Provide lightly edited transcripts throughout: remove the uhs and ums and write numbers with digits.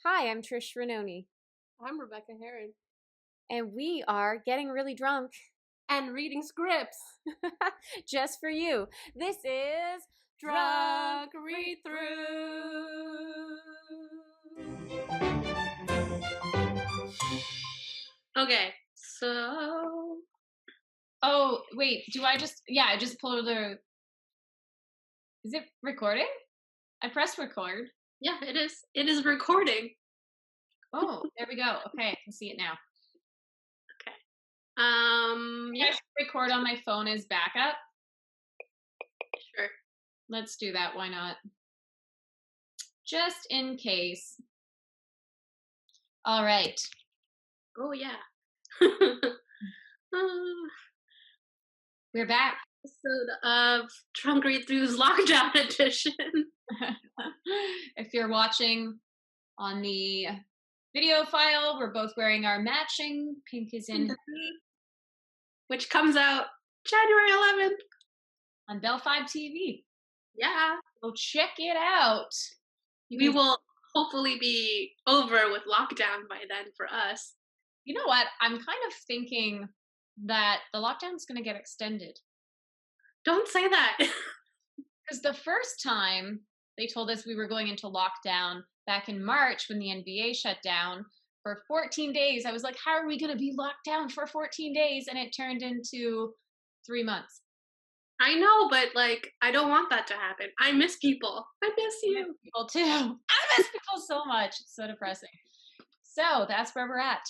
Hi, I'm Trish Ranoni, I'm Rebecca Heron. and we are getting really drunk And reading scripts. just for you. This is Drunk Read-Through. Okay, so... Oh, wait, I just pulled the... Is it recording? I pressed record. Yeah, it is. It is recording. Oh, there we go. Okay, I can see it now. Yeah, I should record on my phone as backup. sure. Let's do that, why not? Just in case. All right. Oh, yeah. We're back. Episode of Drunk Read-Through's Lockdown Edition. If you're watching on the video file, we're both wearing our matching Pink is in Honey Which comes out January 11th. on Bell 5 TV. Yeah. So check it out. We will hopefully be over with lockdown by then for us. You know what? I'm kind of thinking that the lockdown's going to get extended. Don't say that. Because the first time they told us we were going into lockdown back in March when the NBA shut down for 14 days, I was like, how are we going to be locked down for 14 days? And it turned into 3 months. I know, but I don't want that to happen. I miss people. I miss you. I miss people too. I miss people so much. It's so depressing. So that's where we're at.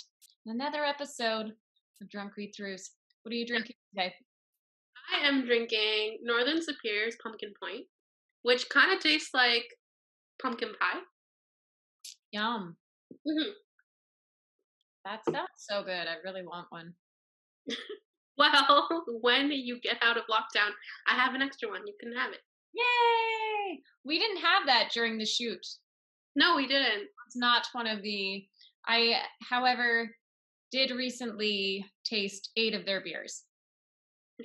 Another episode of Drunk Read-Throughs. What are you drinking today? I am drinking Northern Superior's Pumpkin Point, which kind of tastes like pumpkin pie. Yum. Mm-hmm. That sounds so good. I really want one. Well, when you get out of lockdown, I have an extra one. You can have it. Yay! We didn't have that during the shoot. No, we didn't. It's not one of the... I, however, did recently taste 8 of their beers.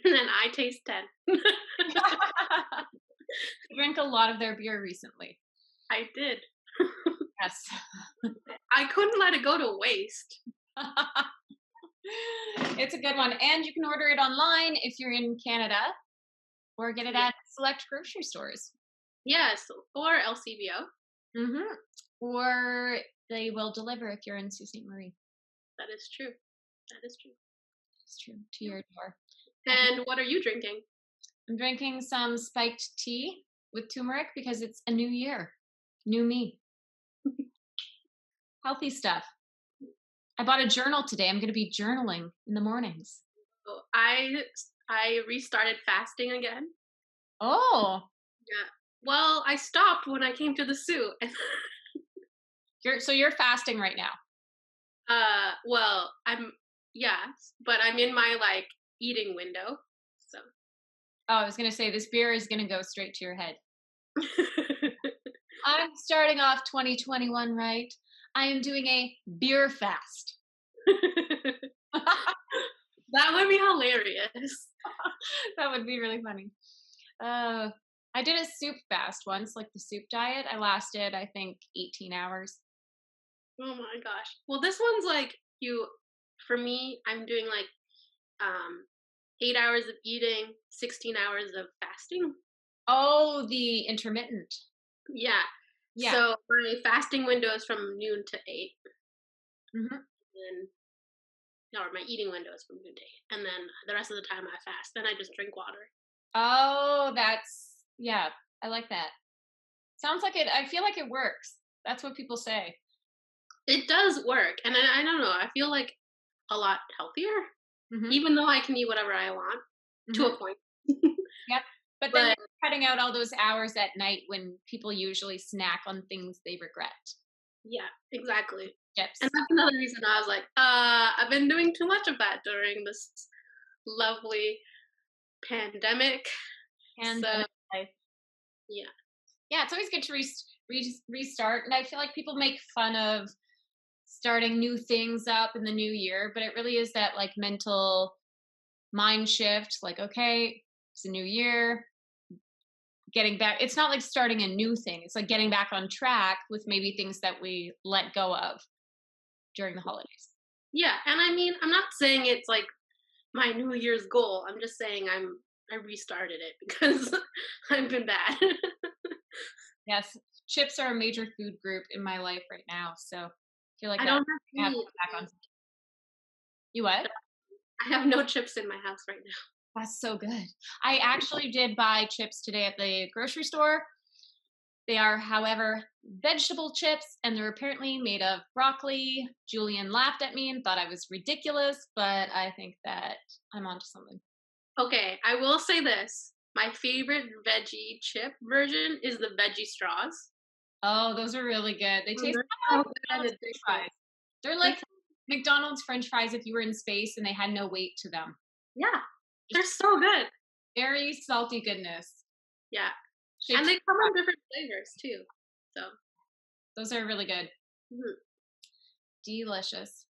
And I taste 10. I drank a lot of their beer recently. I did. Yes. I couldn't let it go to waste. It's a good one. And you can order it online if you're in Canada, or get it at select grocery stores. Yes, or LCBO. Mm-hmm. Or they will deliver if you're in Sault Ste. Marie. That is true. That is true. It's true. To your door. And what are you drinking? I'm drinking some spiked tea with turmeric because it's a new year. New me. Healthy stuff. I bought a journal today. I'm going to be journaling in the mornings. So I restarted fasting again. Oh. Yeah. Well, I stopped when I came to the zoo. You're fasting right now. Well, but I'm in my eating window. So. Oh, I was going to say this beer is going to go straight to your head. I'm starting off 2021 right. I am doing a beer fast. That would be hilarious. That would be really funny. I did a soup fast once, like the soup diet. I lasted, I think, 18 hours. Oh my gosh. Well, this one's for me, I'm doing 8 hours of eating, 16 hours of fasting. Oh, the intermittent. Yeah. Yeah. So my fasting window is from noon to 8. Mm-hmm. Or my eating window is from noon to 8. And then the rest of the time I fast. Then I just drink water. Oh, yeah, I like that. Sounds like it, I feel like it works. That's what people say. It does work. And I don't know, I feel like a lot healthier, even though I can eat whatever I want to a point. Yep. But then you're cutting out all those hours at night when people usually snack on things they regret. Yeah, exactly. Yep. And that's another reason I was like, I've been doing too much of that during this lovely pandemic. And yeah. Yeah, it's always good to restart. And I feel like people make fun of starting new things up in the new year, but it really is that mental mind shift. Okay, it's a new year. getting back. It's not like starting a new thing. It's like getting back on track with maybe things that we let go of during the holidays. Yeah, and I mean, I'm not saying it's like my New Year's goal. I'm just saying I restarted it because I've been bad. Yes, chips are a major food group in my life right now, so I feel like I that don't I have have to any. get back on. You what? I have no chips in my house right now. That's so good. I actually did buy chips today at the grocery store. They are, however, vegetable chips, and they're apparently made of broccoli. Julian laughed at me and thought I was ridiculous, but I think that I'm onto something. Okay, I will say this. My favorite veggie chip version is the veggie straws. Oh, those are really good. They taste They're kind so of like good and McDonald's French addictive. fries. They're like McDonald's French fries if you were in space and they had no weight to them. Yeah, they're so good. Very salty goodness. Yeah, Shaped and they come in different flavors too. So those are really good. Delicious.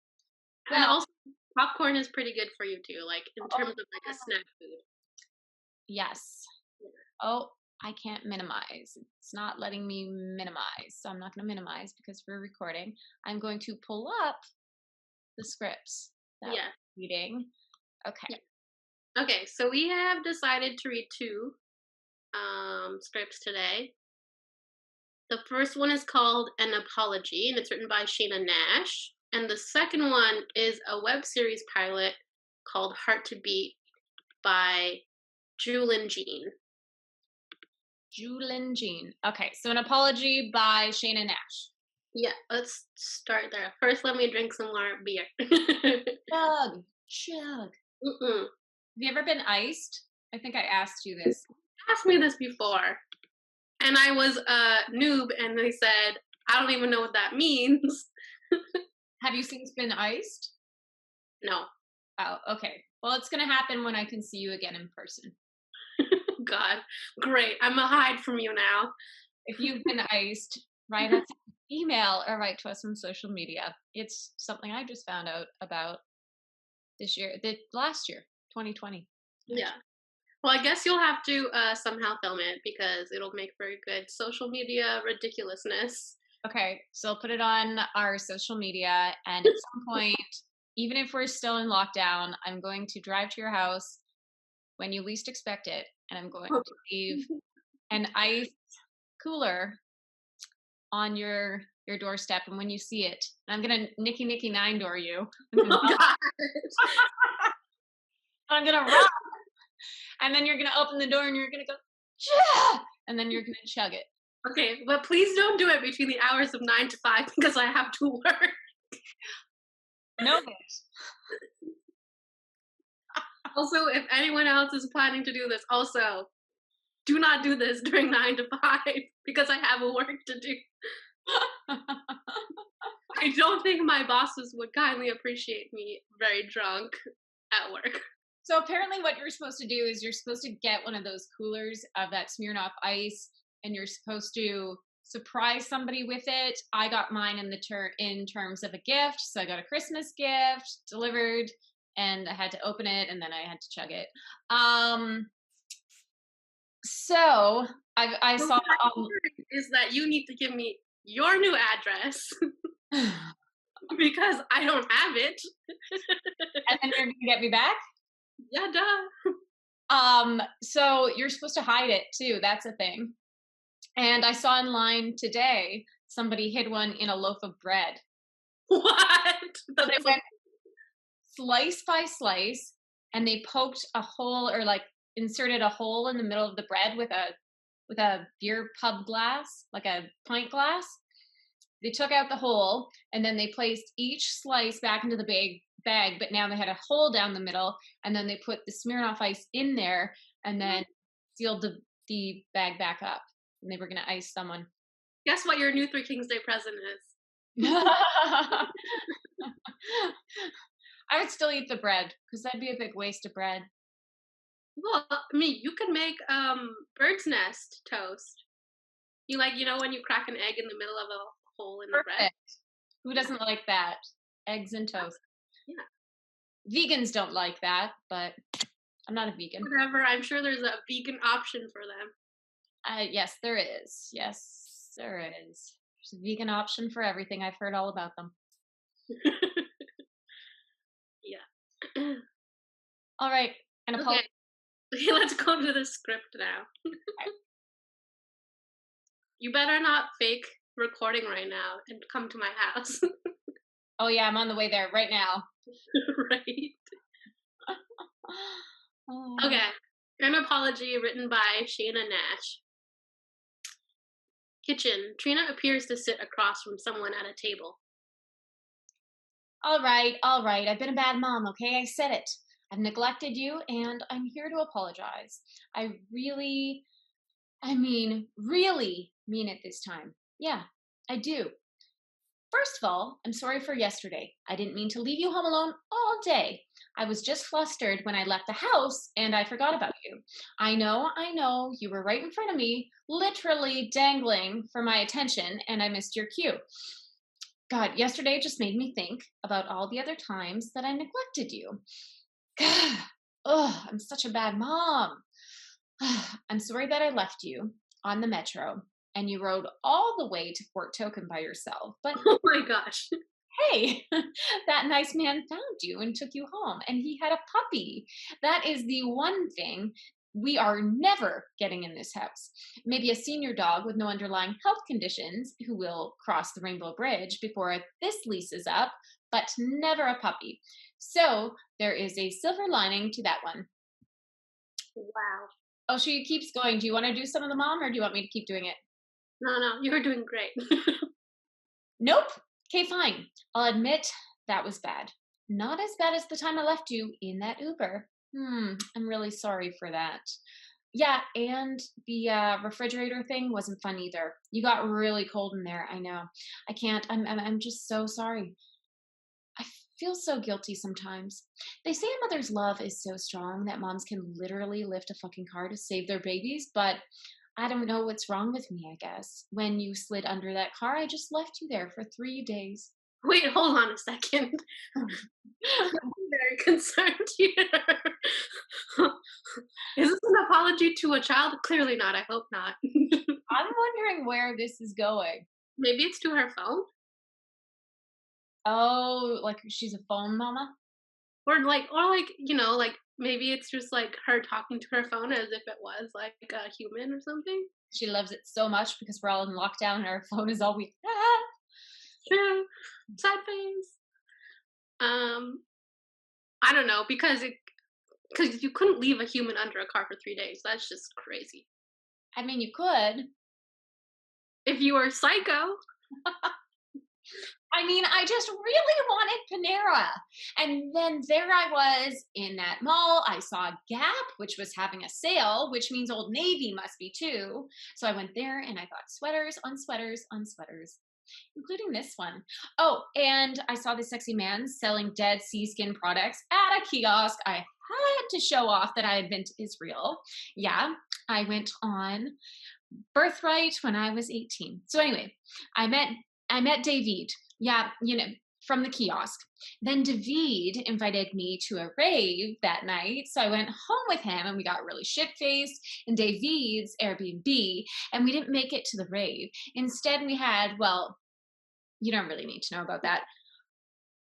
and Well, also popcorn is pretty good for you too, like in terms of like a snack food. yes. Oh, I can't minimize. It's not letting me minimize. So I'm not going to minimize because we're recording. I'm going to pull up the scripts that we're reading. Okay. Yeah. Okay, so we have decided to read two scripts today. The first one is called An Apology, and it's written by Shana Nash. And the second one is a web series pilot called Heart to Beat by Julin Jean. Julin Jean. Okay, so An Apology by Shana Nash. Yeah, let's start there. First, let me drink some more beer. Chug. Have you ever been iced? I think I asked you this. You asked me this before. And I was a noob, and they said, I don't even know what that means. Have you since been iced? No. Oh, okay. Well, it's going to happen when I can see you again in person. God, great. I'm a hide from you now. If you've been iced, write us an email or write to us on social media. It's something I just found out about last year, 2020. Yeah. Well, I guess you'll have to somehow film it because it'll make very good social media ridiculousness. Okay, so I'll put it on our social media, and at some point, even if we're still in lockdown, I'm going to drive to your house when you least expect it, and I'm going to leave an ice cooler on your doorstep, and when you see it, I'm gonna Nicky 9-door you. I'm gonna run, and then you're gonna open the door, and you're gonna go, yeah! And then you're gonna chug it. Okay, but please don't do it between the hours of 9 to 5 because I have to work. No, bitch. Also, if anyone else is planning to do this, also, do not do this during 9 to 5 because I have a work to do. I don't think my bosses would kindly appreciate me very drunk at work. So apparently what you're supposed to do is you're supposed to get one of those coolers of that Smirnoff Ice, and you're supposed to surprise somebody with it. I got mine in terms of a gift. So I got a Christmas gift delivered, and I had to open it, and then I had to chug it. So I saw is that you need to give me your new address because I don't have it. And then you're gonna get me back? Yeah, duh. So you're supposed to hide it too. That's a thing. And I saw online today somebody hid one in a loaf of bread. What? So they went slice by slice, and they poked a hole, or like inserted a hole in the middle of the bread with a beer pub glass, like a pint glass. They took out the hole, and then they placed each slice back into the bag, but now they had a hole down the middle, and then they put the Smirnoff Ice in there, and then sealed the bag back up, and they were going to ice someone. Guess what your new Three Kings Day present is? I would still eat the bread, because that'd be a big waste of bread. Well, I mean, you could make bird's nest toast. You when you crack an egg in the middle of a hole in the bread? Who doesn't like that? Eggs and toast. Yeah. Vegans don't like that, but I'm not a vegan. Whatever, I'm sure there's a vegan option for them. Yes, there is. Yes, there is. There's a vegan option for everything. I've heard all about them. Yeah. All right. An apology. Okay, let's go to the script now. You better not fake recording right now and come to my house. Oh yeah, I'm on the way there right now. Right. Oh. Okay. An apology written by Shayna Nash. Kitchen. Trina appears to sit across from someone at a table. All right. I've been a bad mom, okay? I said it. I've neglected you, and I'm here to apologize. I really mean it this time. Yeah, I do. First of all, I'm sorry for yesterday. I didn't mean to leave you home alone all day. I was just flustered when I left the house and I forgot about you. I know, you were right in front of me, literally dangling for my attention, and I missed your cue. God, yesterday just made me think about all the other times that I neglected you. God, I'm such a bad mom. I'm sorry that I left you on the metro and you rode all the way to Fort Token by yourself. But Oh my gosh. hey, that nice man found you and took you home, and he had a puppy. That is the one thing we are never getting in this house. Maybe a senior dog with no underlying health conditions who will cross the Rainbow Bridge before this lease is up, but never a puppy. So there is a silver lining to that one. Wow. Oh, she keeps going. Do you want to do some of the mom, or do you want me to keep doing it? No, you were doing great. Nope. Okay, fine. I'll admit that was bad. Not as bad as the time I left you in that Uber. I'm really sorry for that. Yeah, and the refrigerator thing wasn't fun either. You got really cold in there. I know. I can't. I'm just so sorry. I feel so guilty sometimes. They say a mother's love is so strong that moms can literally lift a fucking car to save their babies, but I don't know what's wrong with me, I guess. When you slid under that car, I just left you there for 3 days. Wait, hold on a second. I'm very concerned here. Is this an apology to a child? Clearly not. I hope not. I'm wondering where this is going. Maybe it's to her phone? Oh, like she's a phone mama? Or like maybe it's just like her talking to her phone as if it was like a human or something. She loves it so much because we're all in lockdown and our phone is all we True. Sad face. I don't know, because you couldn't leave a human under a car for 3 days. That's just crazy. I mean, you could. If you were psycho. I mean, I just really wanted Panera. And then there I was in that mall. I saw Gap, which was having a sale, which means Old Navy must be too. So I went there and I bought sweaters on sweaters on sweaters, including this one. Oh, and I saw this sexy man selling dead sea skin products at a kiosk. I had to show off that I had been to Israel. Yeah, I went on birthright when I was 18. So anyway, I met David. Yeah, from the kiosk. Then David invited me to a rave that night. So I went home with him and we got really shit-faced in David's Airbnb, and we didn't make it to the rave. Instead, we had, well, you don't really need to know about that.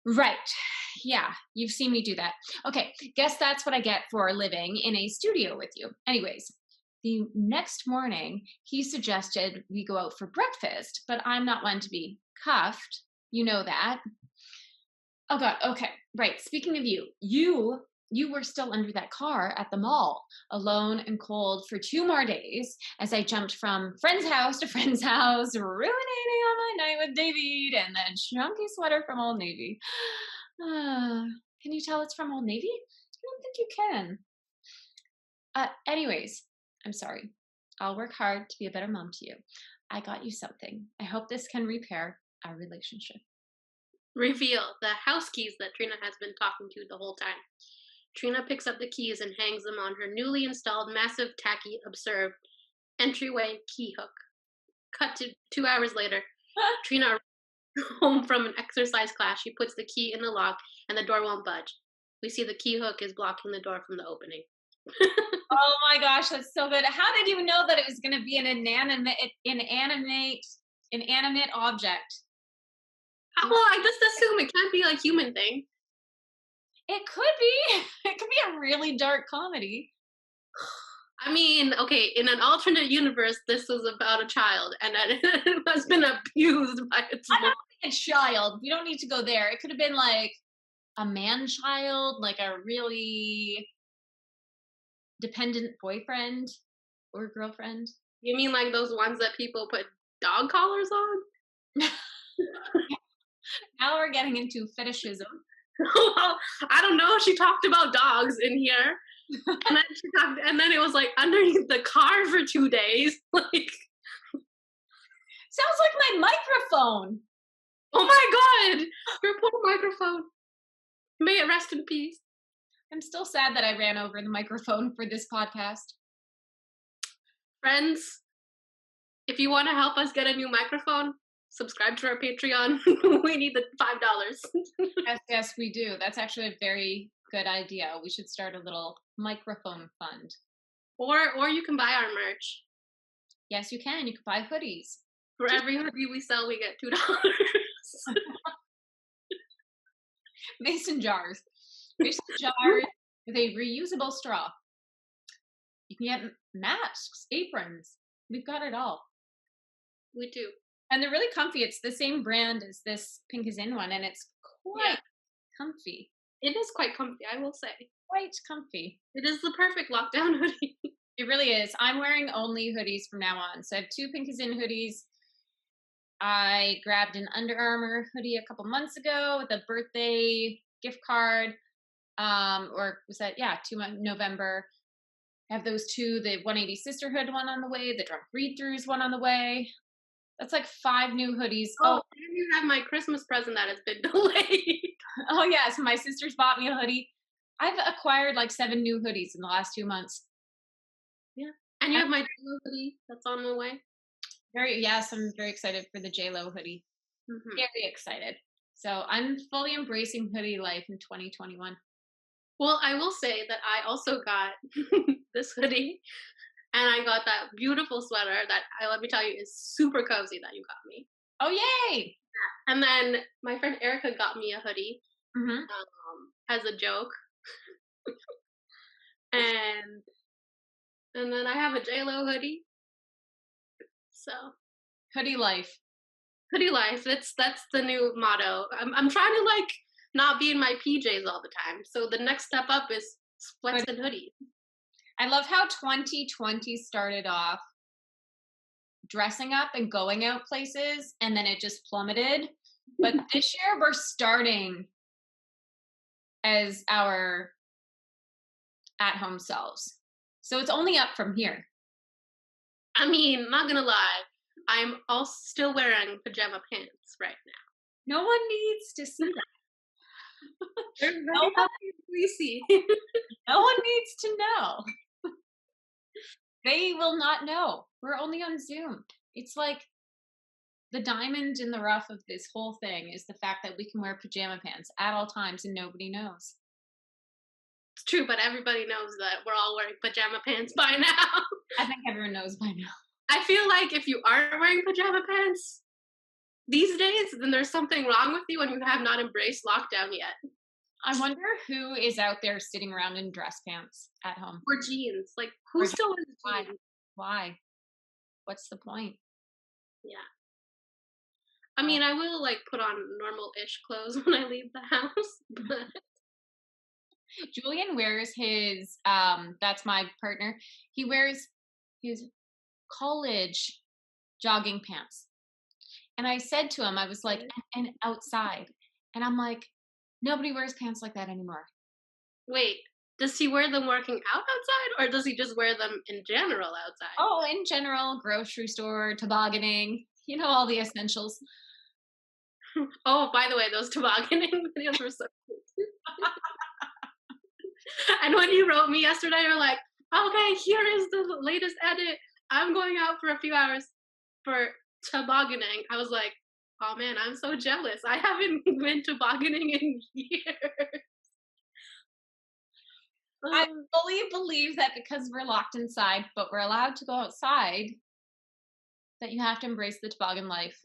Right. Yeah, you've seen me do that. Okay, guess that's what I get for living in a studio with you. Anyways, the next morning, he suggested we go out for breakfast, but I'm not one to be cuffed. You know that. Oh God, okay, right. Speaking of you were still under that car at the mall, alone and cold for 2 more days as I jumped from friend's house to friend's house, ruminating on my night with David and that chunky sweater from Old Navy. Can you tell it's from Old Navy? I don't think you can. Anyways, I'm sorry. I'll work hard to be a better mom to you. I got you something. I hope this can repair our relationship. Reveal the house keys that Trina has been talking to the whole time. Trina picks up the keys and hangs them on her newly installed massive, tacky, absurd entryway key hook. Cut to 2 hours later. Trina arrives home from an exercise class. She puts the key in the lock and the door won't budge. We see the key hook is blocking the door from the opening. Oh my gosh, that's so good. How did you know that it was going to be an inanimate object? Well, I just assume it can't be a human thing. It could be. It could be a really dark comedy. I mean, okay, in an alternate universe, this was about a child, and it has been abused by its I mom. don't think a child. We don't need to go there. It could have been like a man-child, like a really dependent boyfriend or girlfriend. You mean like those ones that people put dog collars on? Now we're getting into fetishism. Well, I don't know. She talked about dogs in here, and then it was like underneath the car for 2 days. Like, Sounds like my microphone. oh my god, your poor microphone. May it rest in peace. I'm still sad that I ran over the microphone for this podcast. Friends, if you want to help us get a new microphone, subscribe to our Patreon. We need the $5. Yes, we do. That's actually a very good idea. We should start a little microphone fund. Or you can buy our merch. Yes, you can. You can buy hoodies. For every hoodie we sell, we get $2. Mason jars. Mason jars with a reusable straw. You can get masks, aprons. We've got it all. We do. And they're really comfy. It's the same brand as this Pink is In one, and it's quite comfy. It is quite comfy, I will say. Quite comfy. It is the perfect lockdown hoodie. It really is. I'm wearing only hoodies from now on. So I have 2 Pink is In hoodies. I grabbed an Under Armour hoodie a couple months ago with a birthday gift card. Or was that, 2 November. I have those 2, the 180 Sisterhood one on the way, the Drunk Read-Thrus one on the way. That's like 5 new hoodies. Oh, and you have my Christmas present that has been delayed. Oh yeah, so my sisters bought me a hoodie. I've acquired like 7 new hoodies in the last 2 months. Yeah. And you have my Chalo hoodie that's on the way. Yes, I'm very excited for the J-Lo hoodie. Mm-hmm. Very excited. So I'm fully embracing hoodie life in 2021. Well, I will say that I also got this hoodie, and I got that beautiful sweater that, let me tell you, is super cozy that you got me. Oh, yay! And then my friend Erica got me a hoodie as a joke. and then I have a J-Lo hoodie. So hoodie life. Hoodie life. That's the new motto. I'm trying to like not be in my PJs all the time. So the next step up is sweats and hoodies. I love how 2020 started off dressing up and going out places, and then it just plummeted. But this year we're starting as our at-home selves. So it's only up from here. I mean, not gonna lie, I'm also still wearing pajama pants right now. No one needs to see that. They're very fleecy. No one needs to know. They will not know. We're only on Zoom. It's like the diamond in the rough of this whole thing is the fact that we can wear pajama pants at all times and nobody knows. It's true, but everybody knows that we're all wearing pajama pants by now. I think everyone knows by now. I feel like if you aren't wearing pajama pants these days, then there's something wrong with you and you have not embraced lockdown yet. I wonder who is out there sitting around in dress pants at home. Or jeans. Like, who still wears jeans? Why? What's the point? Yeah. I mean, I will, like, put on normal-ish clothes when I leave the house, but... Julian wears his, that's my partner, he wears his college jogging pants. And I said to him, I was like, and outside. And I'm like, nobody wears pants like that anymore. Wait, does he wear them working out outside, or does he just wear them in general outside? Oh, in general, grocery store, tobogganing, you know, all the essentials. Oh, by the way, those tobogganing videos were so cute. And when you wrote me yesterday, you're like, okay, here is the latest edit. I'm going out for a few hours for tobogganing. I was like, oh man, I'm so jealous. I haven't been tobogganing in years. I fully believe that because we're locked inside, but we're allowed to go outside, that you have to embrace the toboggan life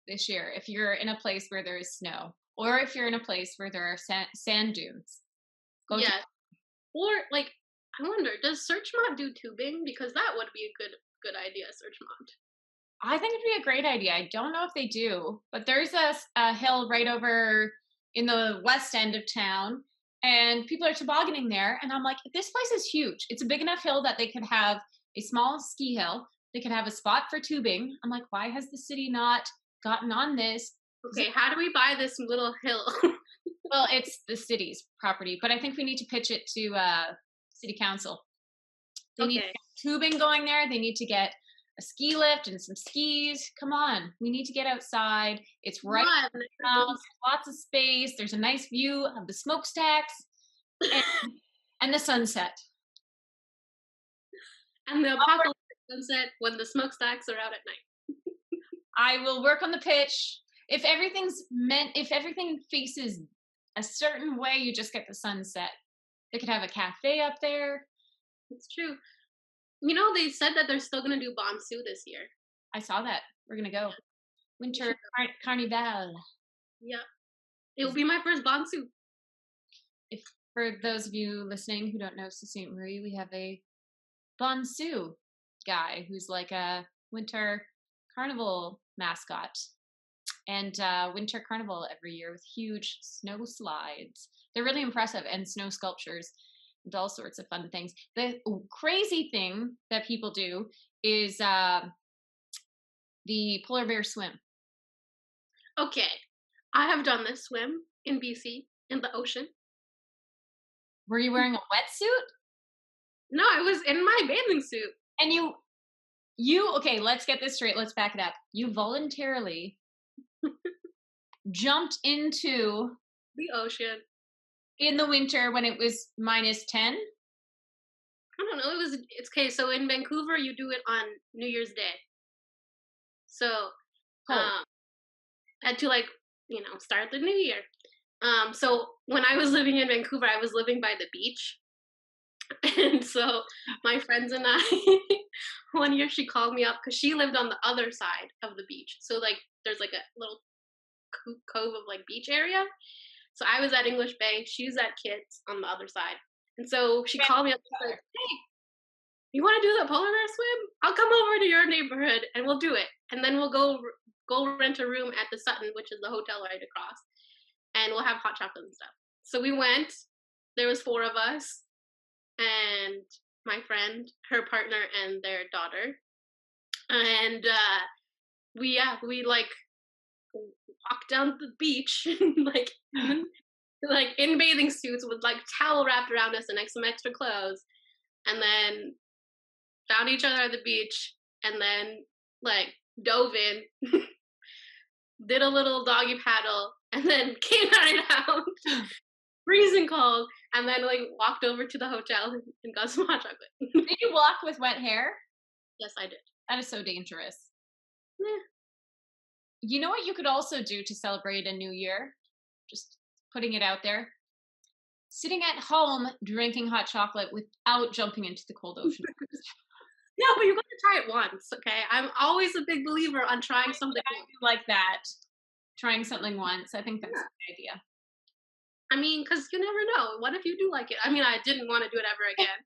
this year if you're in a place where there is snow, or if you're in a place where there are sand dunes. Go Yeah. Or like, I wonder, does Searchmont do tubing? Because that would be a good idea, Searchmont. I think it'd be a great idea. I don't know if they do, but there's a hill right over in the west end of town, and people are tobogganing there. And I'm like, this place is huge. It's a big enough hill that they could have a small ski hill. They could have a spot for tubing. I'm like, why has the city not gotten on this? Okay, how do we buy this little hill? Well, it's the city's property, but I think we need to pitch it to city council. They need to get tubing going there. They need to get a ski lift and some skis. Come on, we need to get outside. It's right now. There's lots of space. There's a nice view of the smokestacks and the sunset. And the apocalyptic sunset when the smokestacks are out at night. I will work on the pitch. If everything faces a certain way, you just get the sunset. They could have a cafe up there. It's true. You know, they said that they're still going to do Bonsu this year. I saw that. We're going to go. Winter Carnival. Yeah. It will be my first Bonsu. If for those of you listening who don't know Sault Ste. Marie, we have a Bonsu guy who's like a winter carnival mascot. And winter carnival every year with huge snow slides. They're really impressive, and snow sculptures and all sorts of fun things. The crazy thing that people do is the polar bear swim. Okay, I have done this swim in BC in the ocean. Were you wearing a wetsuit? No, I was in my bathing suit. And you okay, let's get this straight. Let's back it up. You voluntarily jumped into the ocean in the winter when it was -10. I don't know. It's okay. So in Vancouver, you do it on New Year's Day. So, I had to start the new year. So when I was living in Vancouver, I was living by the beach, and so my friends and I, one year she called me up because she lived on the other side of the beach. So there's a little cove of beach area. So I was at English Bay, she was at Kids on the other side. And so she called me up and said, hey, you want to do the polar bear swim? I'll come over to your neighborhood and we'll do it. And then we'll go rent a room at the Sutton, which is the hotel right across. And we'll have hot chocolate and stuff. So we went, there was 4 of us, and my friend, her partner, and their daughter. And we walked down the beach, in bathing suits with towel wrapped around us and some extra clothes, and then found each other at the beach, and then dove in, did a little doggy paddle, and then came right out, freezing cold, and then walked over to the hotel and got some hot chocolate. Did you walk with wet hair? Yes, I did. That is so dangerous. Yeah. You know what you could also do to celebrate a new year? Just putting it out there. Sitting at home drinking hot chocolate without jumping into the cold ocean. No, but you're going to try it once, okay? I'm always a big believer on trying something like that. Trying something once. I think that's a good idea. I mean, because you never know. What if you do like it? I mean, I didn't want to do it ever again.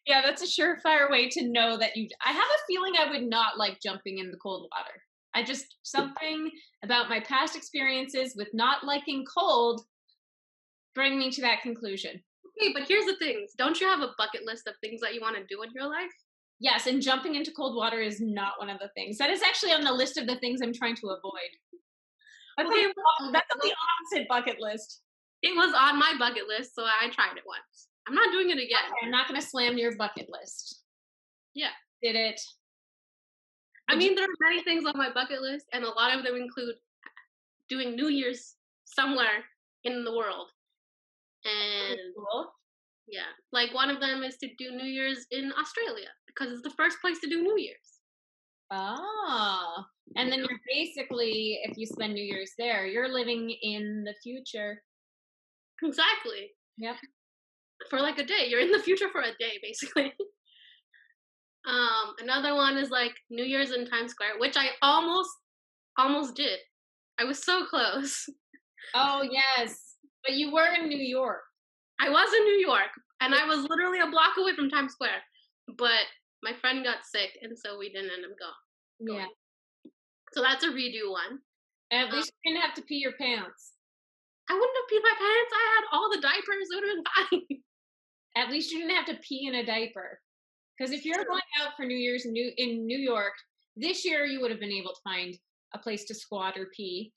Yeah, that's a surefire way to know that I have a feeling I would not like jumping in the cold water. Something about my past experiences with not liking cold bring me to that conclusion. Okay, but here's the things. Don't you have a bucket list of things that you want to do in your life? Yes, and jumping into cold water is not one of the things. That is actually on the list of the things I'm trying to avoid. That's the opposite bucket list. It was on my bucket list, so I tried it once. I'm not doing it again. Okay, I'm not going to slam your bucket list. Yeah. Did it? I mean, there are many things on my bucket list, and a lot of them include doing New Year's somewhere in the world. And cool. Yeah, one of them is to do New Year's in Australia because it's the first place to do New Year's. Oh, and then you're basically, if you spend New Year's there, you're living in the future. Exactly. Yep. for like a day. You're in the future for a day, basically. Another one is like New Year's in Times Square, which I almost did. I was so close. Oh yes, but you were in New York. I was in New York, and I was literally a block away from Times Square. But my friend got sick, and so we didn't end up going. Yeah. So that's a redo one. At least you didn't have to pee your pants. I wouldn't have peed my pants. I had all the diapers. It would have been fine. At least you didn't have to pee in a diaper. Because if you're going out for New Year's in New York, this year you would have been able to find a place to squat or pee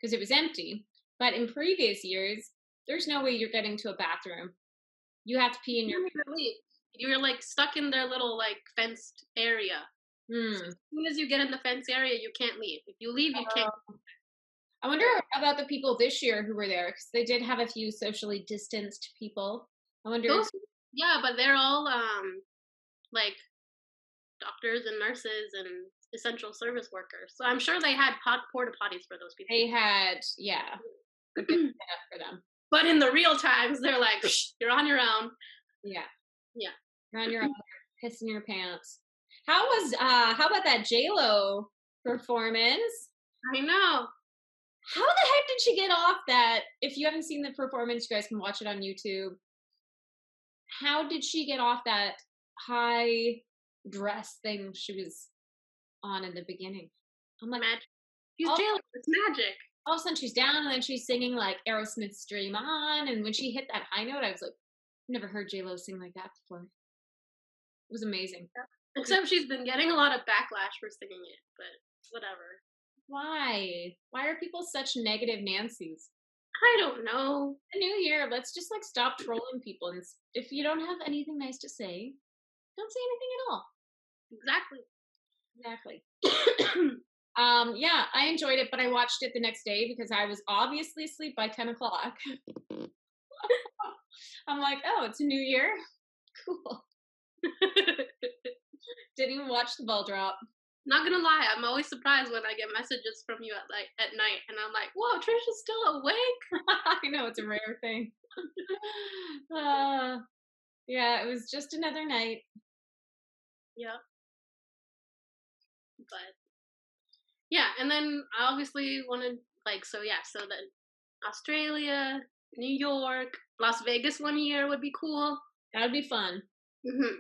because it was empty. But in previous years, there's no way you're getting to a bathroom. You have to pee in your pants. You're like stuck in their little like fenced area. So as soon as you get in the fenced area, you can't leave. If you leave, you can't. I wonder about the people this year who were there because they did have a few socially distanced people. I wonder. Yeah, but they're all like doctors and nurses and essential service workers. So I'm sure they had porta potties for those people. They had, yeah, a good setup for them. But in the real times, they're like, you're on your own. Yeah. Yeah. You're on your own, pissing your pants. How about that Chalo performance? I know. How the heck did she get off that? If you haven't seen the performance, you guys can watch it on YouTube. How did she get off that high dress thing she was on in the beginning? I'm like, magic. She's Chalo. It's magic. All of a sudden she's down and then she's singing like Aerosmith's Dream On. And when she hit that high note, I was like, I've never heard J-Lo sing like that before. It was amazing. Except she's been getting a lot of backlash for singing it, but whatever. Why? Why are people such negative Nancys? I don't know. The new year, let's just like stop trolling people. And if you don't have anything nice to say, don't say anything at all. Exactly. Yeah, I enjoyed it, but I watched it the next day because I was obviously asleep by 10 o'clock. I'm like, oh, it's a new year? Cool. Didn't even watch the ball drop. Not gonna lie, I'm always surprised when I get messages from you at night, and I'm like, whoa, Trisha's still awake. I know, it's a rare thing. Yeah, it was just another night. Yeah. But yeah, and then I obviously wanted so the Australia, New York, Las Vegas 1 year would be cool. That would be fun. Mm-hmm.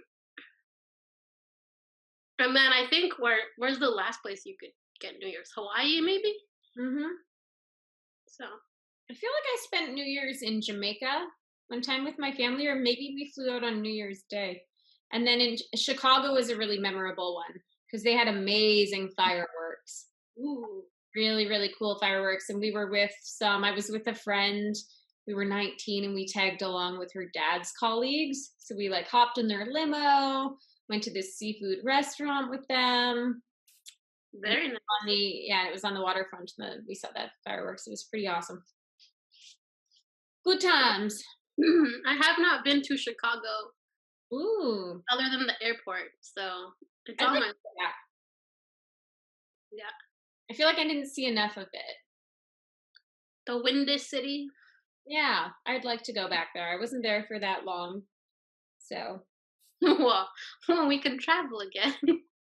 And then I think where's the last place you could get New Year's? Hawaii, maybe? Mm-hmm. So I feel like I spent New Year's in Jamaica one time with my family, or maybe we flew out on New Year's Day. And then in Chicago was a really memorable one because they had amazing fireworks. Ooh. Really, really cool fireworks. And we were I was with a friend. We were 19 and we tagged along with her dad's colleagues. So we like hopped in their limo, went to this seafood restaurant with them. Very nice. It was on the waterfront. We saw that fireworks. It was pretty awesome. Good times. I have not been to Chicago. Ooh. Other than the airport. So it's on my list. Yeah. I feel like I didn't see enough of it. The Windy City. Yeah, I'd like to go back there. I wasn't there for that long. So. Well, we can travel again.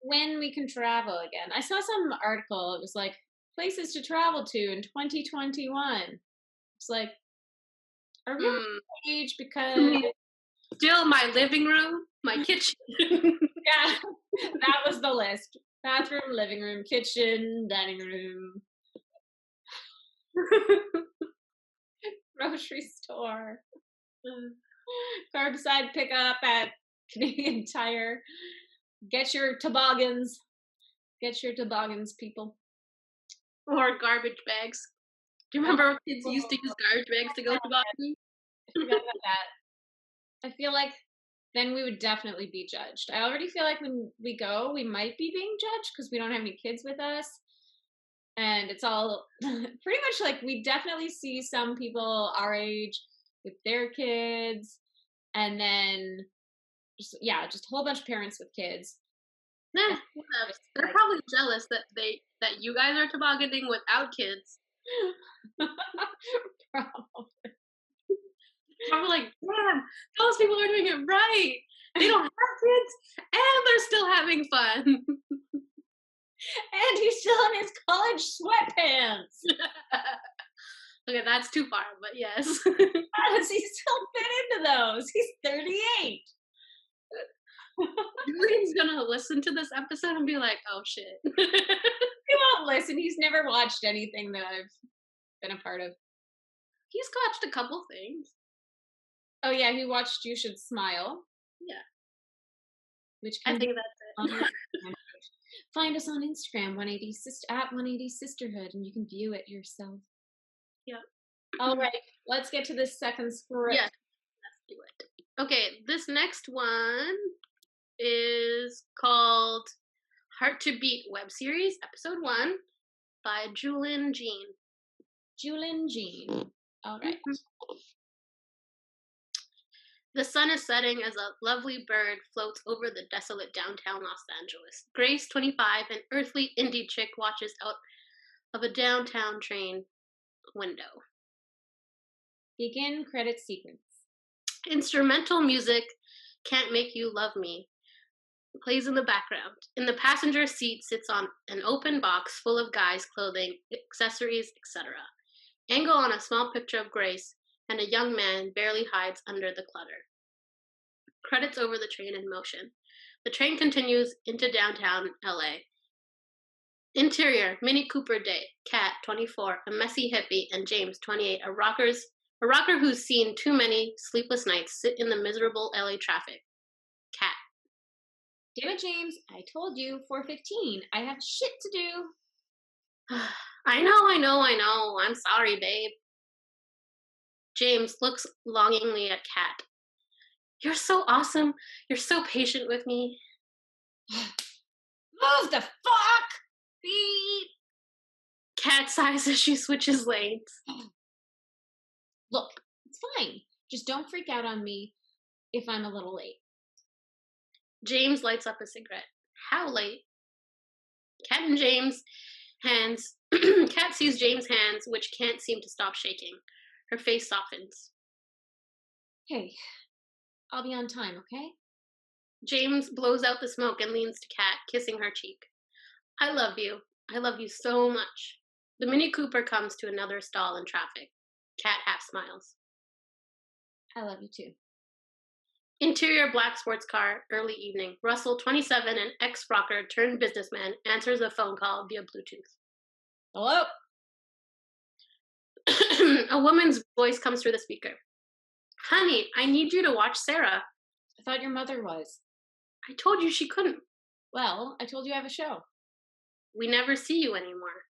When we can travel again. I saw some article. It was like places to travel to in 2021. It's like, are we on the age because still my living room, my kitchen. Yeah, that was the list. Bathroom, living room, kitchen, dining room. Grocery store. Curbside pickup at Canadian Tire. Get your toboggans. Get your toboggans, people. Or garbage bags. Do you remember kids used to use garbage bags to go tobogganing? I forgot about that. I feel like then we would definitely be judged. I already feel like when we go, we might be being judged because we don't have any kids with us. And it's all pretty much like we definitely see some people our age with their kids. And then just a whole bunch of parents with kids. Nah, they're probably jealous that you guys are tobogganing without kids. Probably. Probably like, damn, those people are doing it right. They don't have kids, and they're still having fun. And he's still in his college sweatpants. Okay, that's too far, but yes. How does he still fit into those? He's 38. Julian's gonna listen to this episode and be like, oh shit. He won't listen. He's never watched anything that I've been a part of. He's watched a couple things. Oh yeah, he watched You Should Smile. Yeah. Which I can think that's it. Find us on Instagram, at 180 Sisterhood, and you can view it yourself. Yeah. All right, let's get to this second script. Yeah, let's do it. Okay, this next one is called Heart to Beat web series, episode 1, by Julin Jean. Julin Jean. All right. The sun is setting as a lovely bird floats over the desolate downtown Los Angeles. Grace, 25, an earthly indie chick, watches out of a downtown train window. Begin credit sequence. Instrumental music, Can't Make You Love Me, plays in the background. In the passenger seat sits on an open box full of guys' clothing, accessories, etc. Angle on a small picture of Grace, and a young man barely hides under the clutter. Credits over the train in motion. The train continues into downtown LA. Interior, Mini Cooper Day, Kat, 24, a messy hippie, and James, 28, a rocker who's seen too many sleepless nights, sit in the miserable LA traffic. Kat. Damn it, James, I told you, 4:15. I have shit to do. I know. I'm sorry, babe. James looks longingly at Kat. You're so awesome. You're so patient with me. Move the fuck! Beep! Kat sighs as she switches lanes. Look, it's fine. Just don't freak out on me if I'm a little late. James lights up a cigarette. How late? Kat and James' hands. Kat sees James' hands, which can't seem to stop shaking. Her face softens. Hey, I'll be on time, okay? James blows out the smoke and leans to Kat, kissing her cheek. I love you. I love you so much. The Mini Cooper comes to another stall in traffic. Kat half smiles. I love you too. Interior black sports car, early evening. Russell, 27, an ex-rocker turned businessman, answers a phone call via Bluetooth. Hello? A woman's voice comes through the speaker. Honey, I need you to watch Sarah. I thought your mother was. I told you she couldn't. Well, I told you I have a show. We never see you anymore.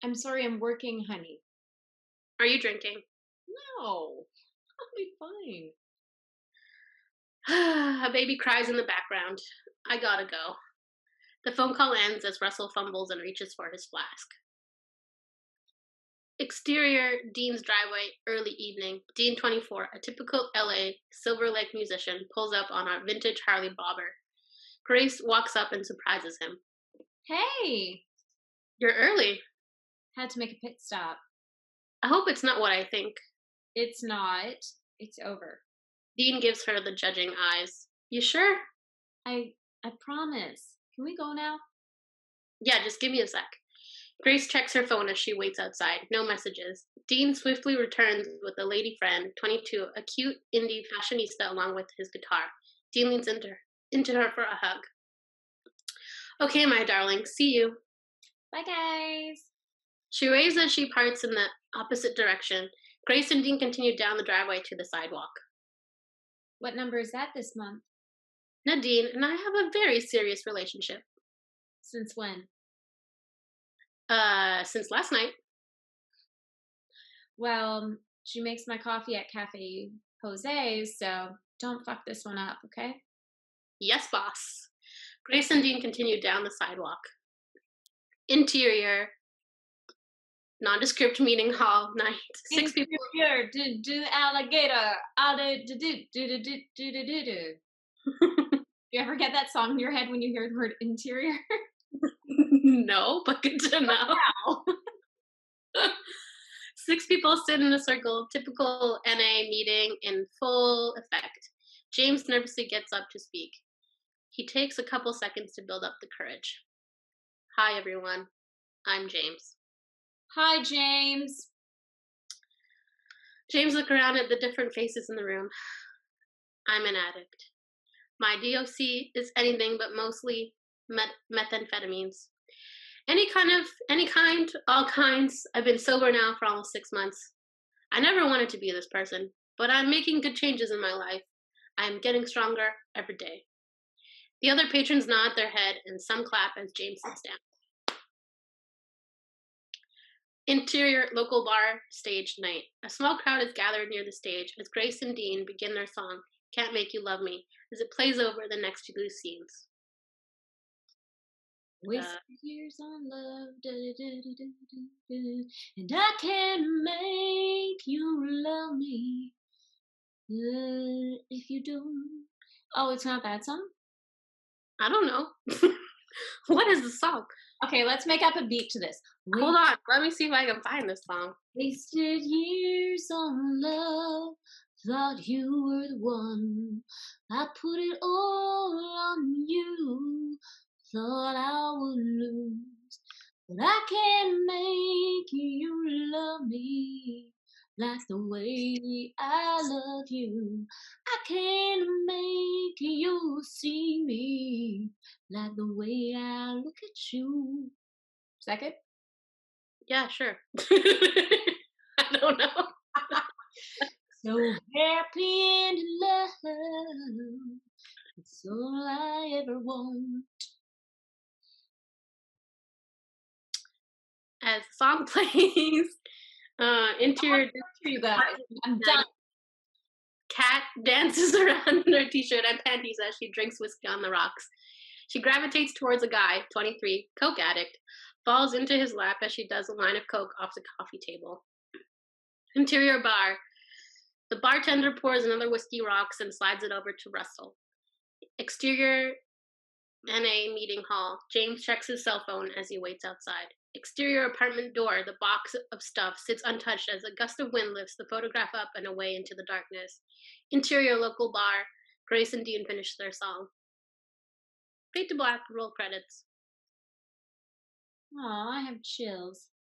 I'm sorry, I'm working, honey. Are you drinking? No, I'll be fine. A baby cries in the background. I gotta go. The phone call ends as Russell fumbles and reaches for his flask. Exterior, Dean's driveway, early evening. Dean, 24, a typical LA Silver Lake musician, pulls up on a vintage Harley bobber. Grace walks up and surprises him. Hey! You're early. Had to make a pit stop. I hope it's not what I think. It's not. It's over. Dean gives her the judging eyes. You sure? I promise. Can we go now? Yeah, just give me a sec. Grace checks her phone as she waits outside. No messages. Dean swiftly returns with a lady friend, 22, a cute indie fashionista along with his guitar. Dean leans into her for a hug. Okay, my darling. See you. Bye, guys. She waves as she parts in the opposite direction. Grace and Dean continue down the driveway to the sidewalk. What number is that this month? Nadine and I have a very serious relationship. Since when? Since last night. Well, she makes my coffee at Cafe Jose's, so don't fuck this one up, okay? Yes, boss. Grace and Dean continue down the sidewalk. Interior, nondescript meeting hall night. 6 people. Interior, do alligator. You ever get that song in your head when you hear the word interior? No, but good to know. 6 people sit in a circle, typical NA meeting in full effect. James nervously gets up to speak. He takes a couple seconds to build up the courage. Hi, everyone. I'm James. Hi, James. James looked around at the different faces in the room. I'm an addict. My DOC is anything but mostly methamphetamines. Any kind, all kinds. I've been sober now for almost 6 months. I never wanted to be this person, but I'm making good changes in my life. I'm getting stronger every day. The other patrons nod their head and some clap as James sits down. Interior local bar stage night. A small crowd is gathered near the stage as Grace and Dean begin their song, Can't Make You Love Me, as it plays over the next few scenes. Waste years on love, and I can make you love me if you don't. Oh, it's not that song? I don't know. What is the song? Okay, let's make up a beat to this. Hold on, let me see if I can find this song. Wasted years on love, thought you were the one. I put it all on you, thought I would lose. But I can't make you love me like the way I love you. I can't make you see me like the way I look at you. Is that good? Yeah, sure. I don't know. So happy and in love, it's all I ever want. As the song plays, interior You guys, I'm done. Cat dances around in her t-shirt and panties as she drinks whiskey on the rocks. She gravitates towards a guy, 23, coke addict, falls into his lap as she does a line of coke off the coffee table. Interior bar. The bartender pours another whiskey rocks and slides it over to Russell. Exterior NA meeting hall. James checks his cell phone as he waits outside. Exterior apartment door. The box of stuff sits untouched as a gust of wind lifts the photograph up and away into the darkness. Interior local bar. Grace and Dean finish their song. Fade to black. Roll credits. Oh, I have chills.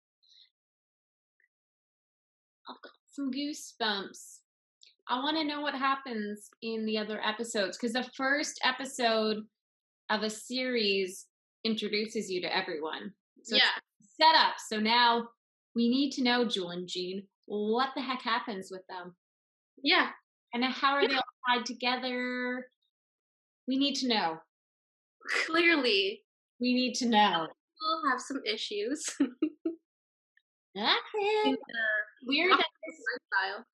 I've got some goosebumps. I want to know what happens in the other episodes, because the first episode of a series introduces you to everyone. So Yeah. it's set up. So now we need to know, Jewel and Jean, what the heck happens with them? Yeah. And how are they all tied together? We need to know. Clearly. We need to know. We'll have some issues. Weird that lifestyle.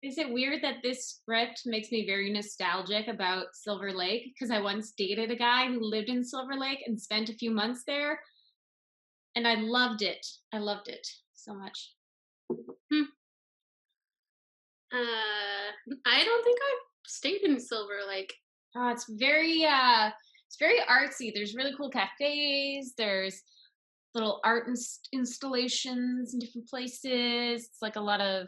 Is it weird that this script makes me very nostalgic about Silver Lake? Because I once dated a guy who lived in Silver Lake and spent a few months there. And I loved it. I loved it so much. I don't think I've stayed in Silver Lake. Oh, it's very artsy. There's really cool cafes. There's little art installations in different places. It's like a lot of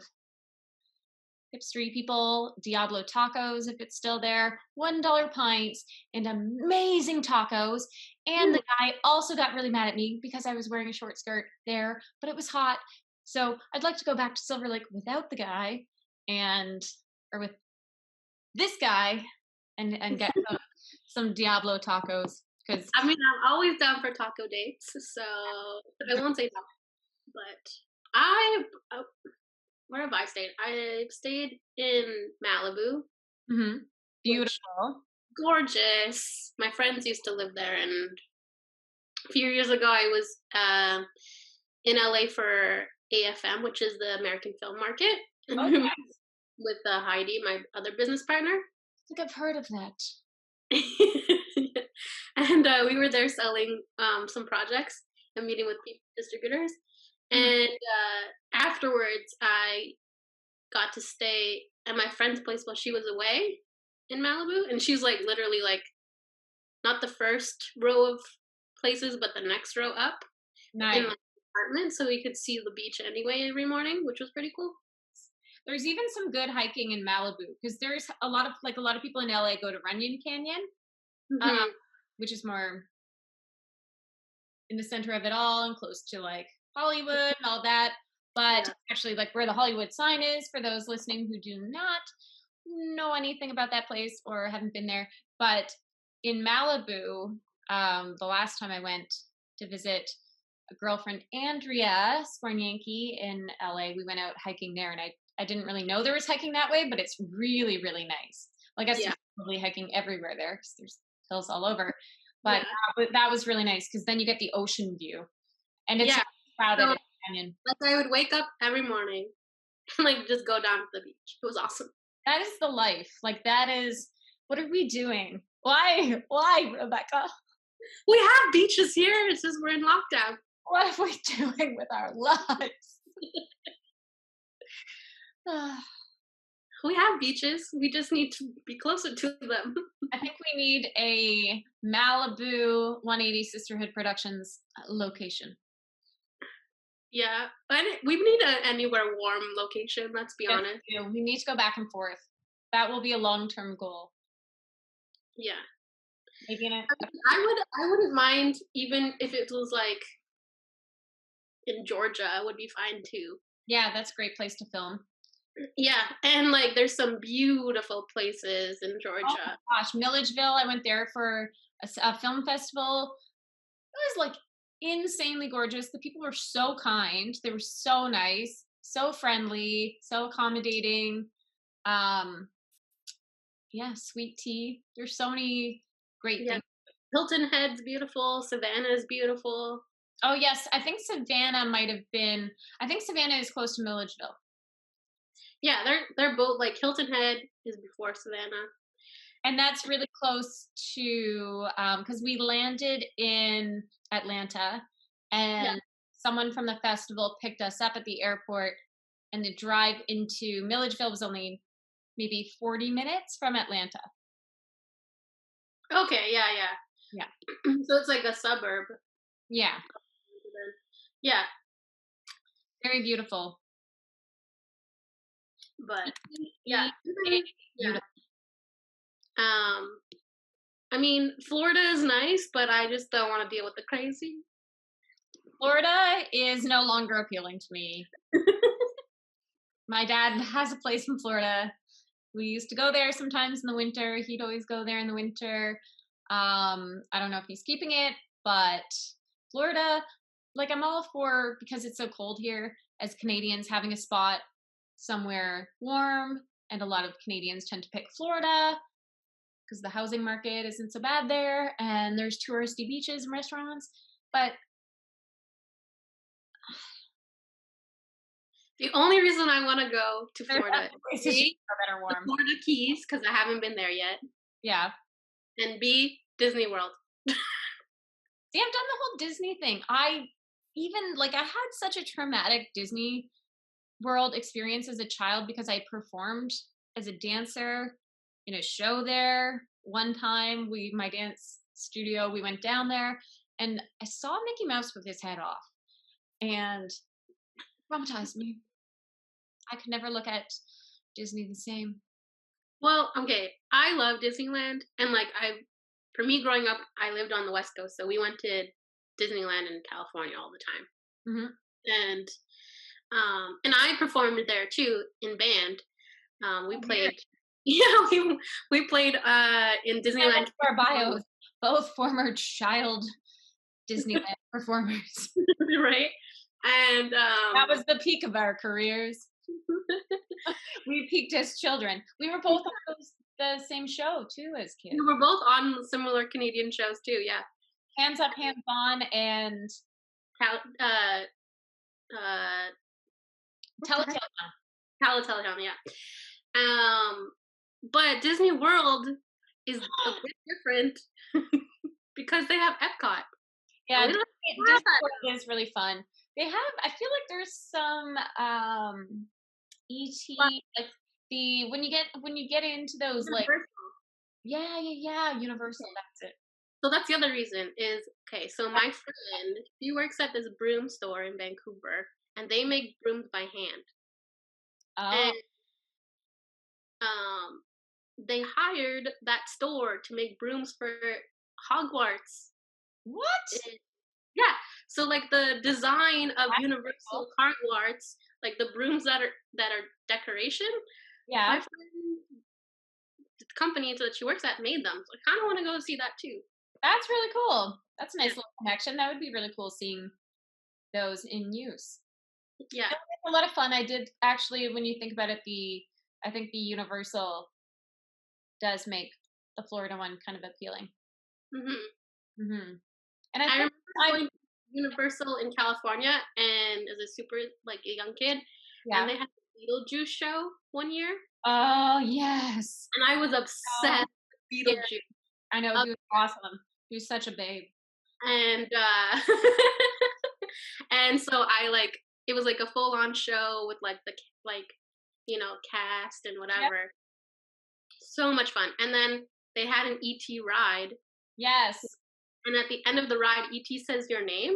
hipstery people. Diablo tacos, if it's still there. $1 pints and amazing tacos. And the guy also got really mad at me because I was wearing a short skirt there, but it was hot. So I'd like to go back to Silver Lake without the guy or with this guy and get some Diablo tacos. Because I mean, I'm always down for taco dates, so I won't say no. But where have I stayed? I've stayed in Malibu. Mm-hmm. Beautiful. Gorgeous. My friends used to live there, and a few years ago I was in LA for AFM, which is the American Film Market, Okay. with Heidi, my other business partner. I think I've heard of that. And we were there selling some projects and meeting with distributors. And afterwards, I got to stay at my friend's place while she was away in Malibu. And she's like literally like not the first row of places, but the next row up. Nice. In like apartment, so we could see the beach anyway every morning, which was pretty cool. There's even some good hiking in Malibu because there's a lot of people in LA go to Runyon Canyon, Hmm. which is more in the center of it all and close to like Hollywood and all that. But Yeah. actually, like where the Hollywood sign is, for those listening who do not know anything about that place or haven't been there, but in Malibu, the last time I went to visit a girlfriend, Andrea Skornyanki in LA, we went out hiking there, and I didn't really know there was hiking that way, but it's really, really nice. Well, I guess Yeah. there's probably hiking everywhere there because there's hills all over. But Yeah. that was really nice because then you get the ocean view, and it's Yeah. not crowded So, in the canyon. like, I would wake up every morning and like just go down to the beach. It was awesome. That is the life. Like that is what are we doing? Why, Rebecca? We have beaches here. It's just we're in lockdown. What are we doing with our lives? We have beaches. We just need to be closer to them. I think we need a Malibu 180 Sisterhood Productions location. Yeah, and we need an anywhere warm location. Let's be Yes, honest. we need to go back and forth. That will be a long-term goal. Yeah, Maybe in a I wouldn't mind even if it was like in Georgia. Would be fine too. yeah, that's a great place to film. Yeah, and like there's some beautiful places in Oh Georgia. my gosh, Milledgeville. I went there for a film festival. It was like insanely gorgeous. The people were so kind. They were so nice, so friendly, so accommodating. Um, yeah, sweet tea. There's so many great Yeah, things. Hilton Head's beautiful. Savannah's beautiful. Oh yes, I think Savannah might have been. I think Savannah is close to Milledgeville. Yeah, they're both like Hilton Head is before Savannah. And that's really close to because we landed in Atlanta, Yeah. and someone from the festival picked us up at the airport, and the drive into Milledgeville was only maybe 40 minutes from Atlanta. Okay. Yeah. Yeah. Yeah. So it's like a suburb. Yeah, Yeah, very beautiful. but yeah, yeah. Beautiful. I mean, Florida is nice, but I just don't want to deal with the crazy. Florida is no longer appealing to me. My dad has a place in Florida. We used to go there sometimes in the winter. He'd always go there in the winter. I don't know if he's keeping it, but Florida, like I'm all for, because it's so cold here, as Canadians, having a spot somewhere warm, and a lot of Canadians tend to pick Florida because the housing market isn't so bad there, and there's touristy beaches and restaurants. But The only reason I want to go to there's Florida other is places A, that are the warm. Florida Keys, because I haven't been there yet, Yeah. and B, Disney World. See, I've done the whole Disney thing. I had such a traumatic Disney World experience as a child because I performed as a dancer in a show there. One time, my dance studio, we went down there and I saw Mickey Mouse with his head off, and it traumatized me. I could never look at Disney the same. Well, okay, I love Disneyland, and like for me growing up, I lived on the West Coast, so we went to Disneyland in California all the time, Mm-hmm. and I performed there too in band. We Oh, played, weird. yeah, we played in Yeah, Disneyland, that's our bios. Both former child Disneyland performers. right? And That was the peak of our careers. We peaked as children. We were both on the same show too as kids. we were both on similar Canadian shows too. Yeah, Hands Up, Hands On, and Telltale. Chalo, yeah. But Disney World is a bit different because they have Epcot. Yeah, We don't Disney have that. World is really fun. They have, I feel like there's some ET, like when you get into those like Universal. yeah, Universal, that's it. So that's the other reason is okay. So my friend, she works at this broom store in Vancouver, and they make brooms by hand. Oh, And um, they hired that store to make brooms for Hogwarts. what? And, yeah. So like the design of That's Universal cool. Hogwarts, like the brooms that are decoration, my Yeah, friend, the company that she works at made them. So I kind of want to go see that too. that's really cool. That's a Yeah. nice little connection. That would be really cool seeing those in use. Yeah. It's a lot of fun. I did actually, when you think about it, I think the Universal does make the Florida one kind of appealing. Hmm. Hmm. And I I think remember I, going to Universal in California and as a super like a young kid, and yeah. they had the Beetlejuice show one year, Oh yes. and I was Oh, obsessed with yeah. Beetlejuice. I know he was Obsessed. awesome. He was such a babe. And and so I like it was like a full on show with like the like cast and Yep. whatever. So much fun. And then they had an ET ride, Yes. and at the end of the ride, ET says your name,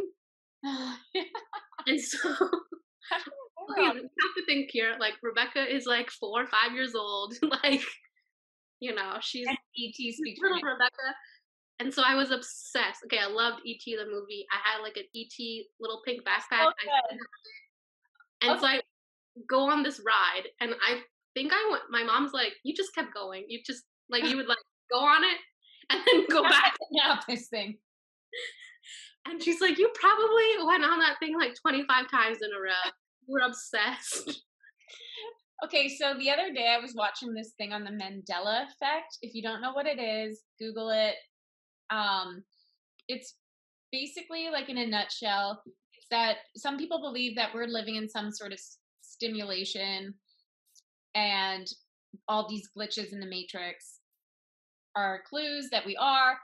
and so okay, you have to think here. Like Rebecca is like 4 or 5 years old. Like, she's And ET speaks your little name. Rebecca. And so I was obsessed. Okay, I loved ET the movie. I had like an ET little pink backpack. So good. And Okay. so I go on this ride, and I think I went. My mom's like, "You just kept going. You just like you would like go on it, and then go back." Now this thing. And she's like, "You probably went on that thing like 25 times in a row. We're obsessed." Okay, so the other day I was watching this thing on the Mandela effect. If you don't know what it is, Google it. It's basically like in a nutshell, it's that some people believe that we're living in some sort of stimulation and all these glitches in the matrix are clues that we are.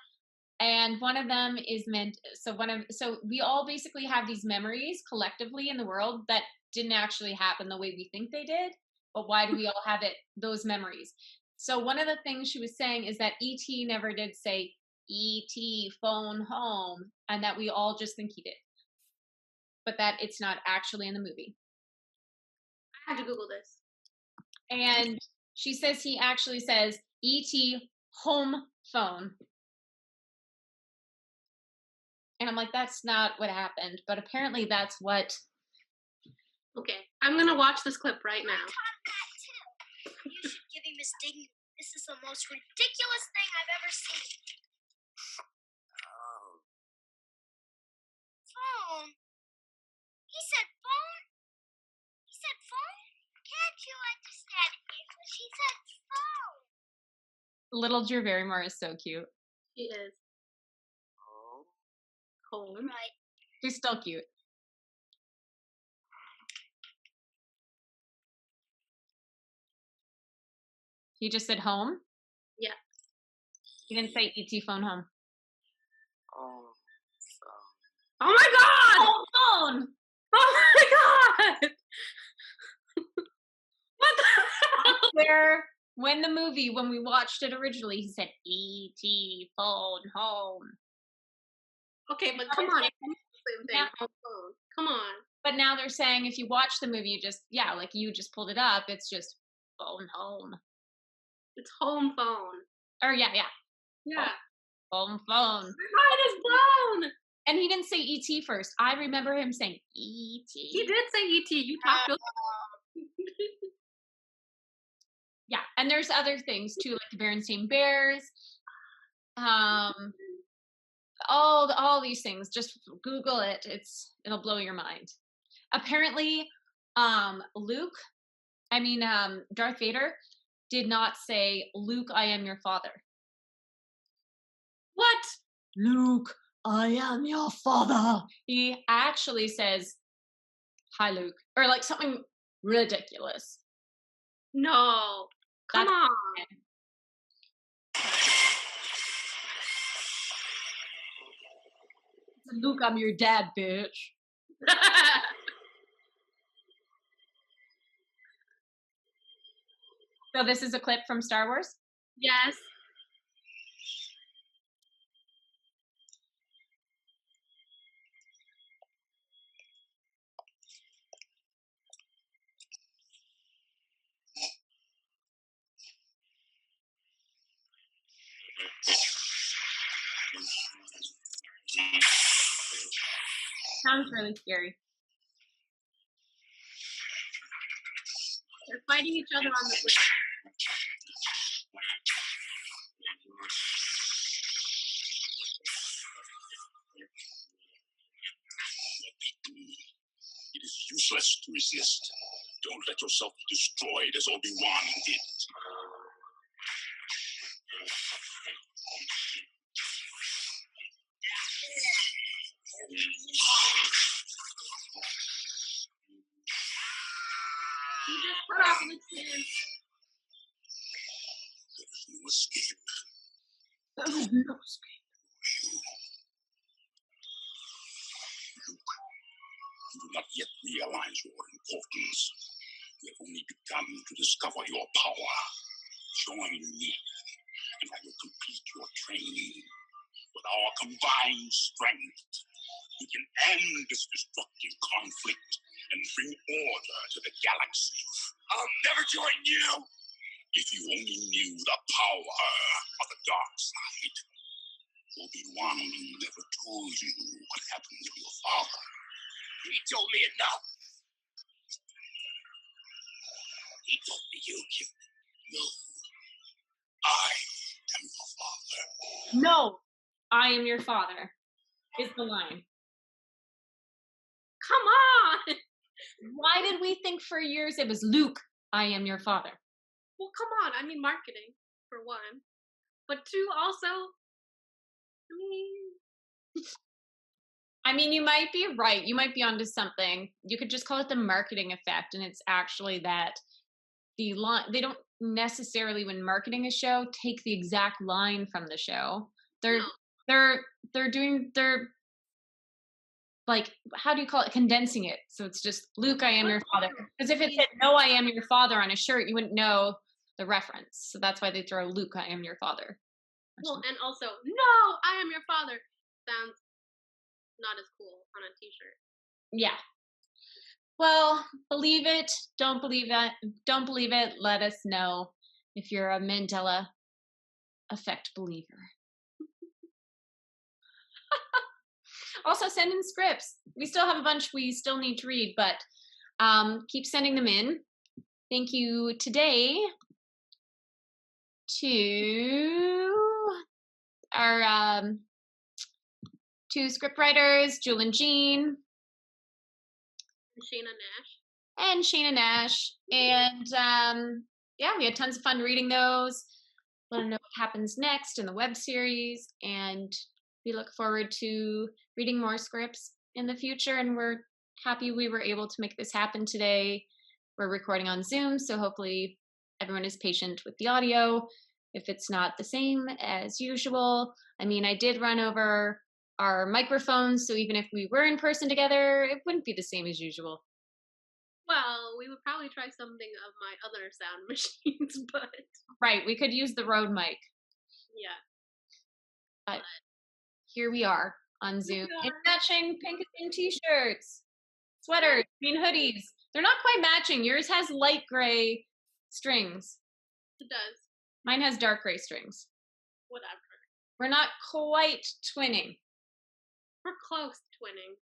And one of them is so we all basically have these memories collectively in the world that didn't actually happen the way we think they did. But why do we all have those memories? So one of the things she was saying is that ET never did say ET phone home, and that we all just think he did, but that it's not actually in the movie. I have to Google this. And she says he actually says ET home phone. And I'm like, that's not what happened, but apparently that's what. Okay, I'm gonna watch this clip right now. You should give him his dignity. This is the most ridiculous thing I've ever seen. Oh. Phone? He said phone? He said phone? Can't you understand English? He said phone. Little Drew Barrymore is so cute. She is. Oh. Home. Right. She's still cute. He just said home. Yeah. He didn't say ET phone home. Oh. Oh my god! Home phone. Oh my god! What the hell? Where when we watched it originally, he said ET phone home. Okay, but come on, it's the same thing. Yeah. Home phone. Come on. But now they're saying if you watch the movie, like you just pulled it up, it's just phone home. It's home phone. Or yeah. Yeah. Home phone. My mind is blown. And he didn't say ET first. I remember him saying ET. He did say ET. You talked to Yeah, and there's other things too, like the Berenstain Bears. All these things. Just Google it. It'll blow your mind. Apparently, Darth Vader did not say, "Luke, I am your father." What? Luke, I am your father. He actually says, "Hi, Luke," or like something ridiculous. No. Come That's- on. Luke, I'm your dad, bitch. So this is a clip from Star Wars? Yes. Sounds really scary. They're fighting each other on the bridge. It is useless to resist. Don't let yourself be destroyed as Obi-Wan did. You just cut off Luke's hand. There is no escape. You do not yet realize your importance. You have only begun to discover your power. Join me, and I will complete your training. With our combined strength, we can end this destructive conflict and bring order to the galaxy. I'll never join you! If you only knew the power of the dark side. Obi-Wan never told you what happened to your father. He told me enough. He told me you killed him. No. I am your father. No, I am your father, is the line. Come on! Why did we think for years it was Luke, I am your father? Well, come on. I mean, marketing, for one. But two, also, I mean, you might be right. You might be onto something. You could just call it the marketing effect, and it's actually that the line, they don't necessarily, when marketing a show, take the exact line from the show. They're like, how do you call it? Condensing it. So it's just, Luke, I am your father. Because if it said, no, I am your father on a shirt, you wouldn't know the reference. So that's why they throw Luke, I am your father. well, and also, no, I am your father. Sounds not as cool on a t-shirt. Yeah. Well, believe it, don't believe it, don't believe it, let us know if you're a Mandela effect believer. Also, send in scripts. We still have a bunch we still need to read, but keep sending them in. Thank you today to our two script writers, Jewel and Jean, and Shayna Nash. And yeah, we had tons of fun reading those. Let them know what happens next in the web series, and we look forward to reading more scripts in the future, and we're happy we were able to make this happen today. We're recording on Zoom, so hopefully everyone is patient with the audio. If it's not the same as usual, I mean, I did run over our microphones, so even if we were in person together, it wouldn't be the same as usual. Well, we would probably try something of my other sound machines, but... Right, we could use the Rode mic. Yeah. But here we are on Zoom. And matching pink and pink t-shirts, sweaters, green hoodies. They're not quite matching. Yours has light gray strings. It does. Mine has dark gray strings. Whatever. We're not quite twinning. We're close to twinning.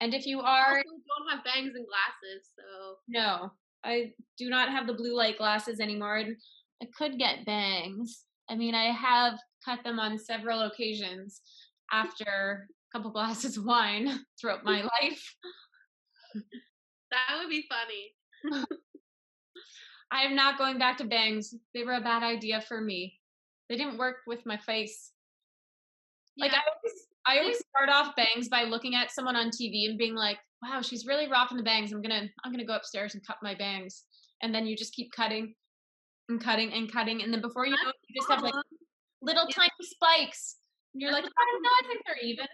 And if you are... Also, don't have bangs and glasses, so... No, I do not have the blue light glasses anymore. I could get bangs. I mean, I have cut them on several occasions after a couple glasses of wine throughout my life. That would be funny. I am not going back to bangs. They were a bad idea for me. They didn't work with my face. Yeah. Like, I always start off bangs by looking at someone on TV and being like, wow, she's really rocking the bangs. I'm gonna go upstairs and cut my bangs. And then you just keep cutting and cutting and cutting. And then before you know it, you just have like little tiny spikes. And you're like, oh, no, I think they're even.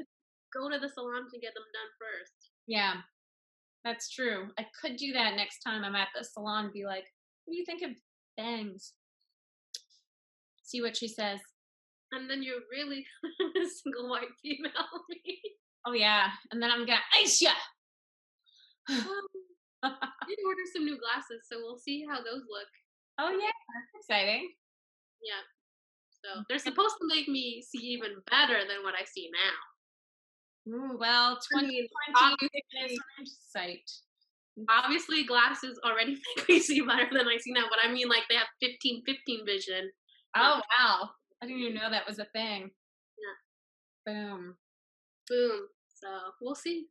Go to the salon to get them done first. Yeah, that's true. I could do that next time I'm at the salon and be like, what do you think of bangs? See what she says. And then you're really a single white female. Oh, yeah. And then I'm gonna ice ya! I did order some new glasses, so we'll see how those look. Oh, yeah. That's exciting. Yeah. So they're supposed to make me see even better than what I see now. Ooh, well, I mean, 2020 is sight. obviously glasses already make me see better than I see now, but I mean, like, they have 15/15 vision. Oh, wow. I didn't even know that was a thing. Yeah. Boom. Boom. So we'll see.